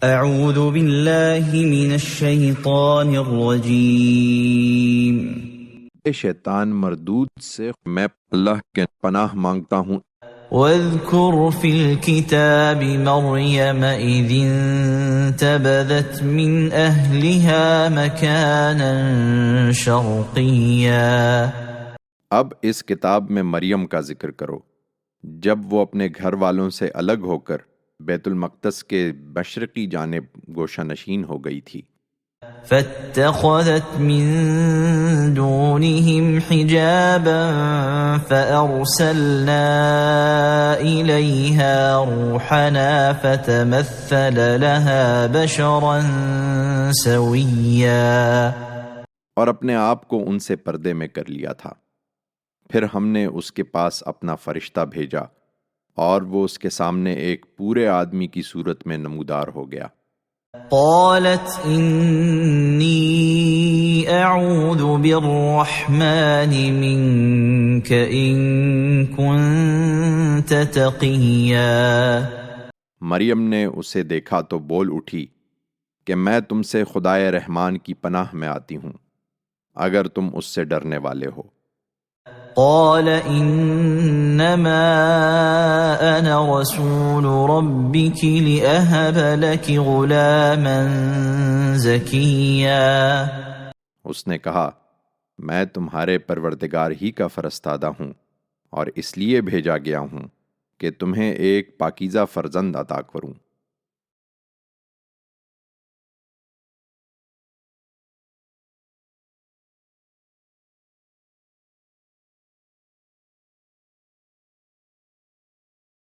اعوذ باللہ من الشیطان الرجیم۔ شیطان مردود سے میں اللہ کے پناہ مانگتا ہوں۔ واذکر فی الکتاب مریم اذ انتبذت من اہلها مکانا شرقیا۔ اب اس کتاب میں مریم کا ذکر کرو جب وہ اپنے گھر والوں سے الگ ہو کر بیت المقدس کے مشرقی جانب گوشہ نشین ہو گئی تھی۔ فاتخذت من دونهم حجابا فأرسلنا إليها روحنا فتمثل لها بشرا سويا۔ اور اپنے آپ کو ان سے پردے میں کر لیا تھا، پھر ہم نے اس کے پاس اپنا فرشتہ بھیجا اور وہ اس کے سامنے ایک پورے آدمی کی صورت میں نمودار ہو گیا۔ قالت انی اعوذ بالرحمن منک ان کنت تقیا۔ مریم نے اسے دیکھا تو بول اٹھی کہ میں تم سے خدائے رحمان کی پناہ میں آتی ہوں اگر تم اس سے ڈرنے والے ہو۔ قال انما انا رسول ربك لأهب لك غلاما زكيا۔ اس نے کہا میں تمہارے پروردگار ہی کا فرستادہ ہوں اور اس لیے بھیجا گیا ہوں کہ تمہیں ایک پاکیزہ فرزند عطا کروں۔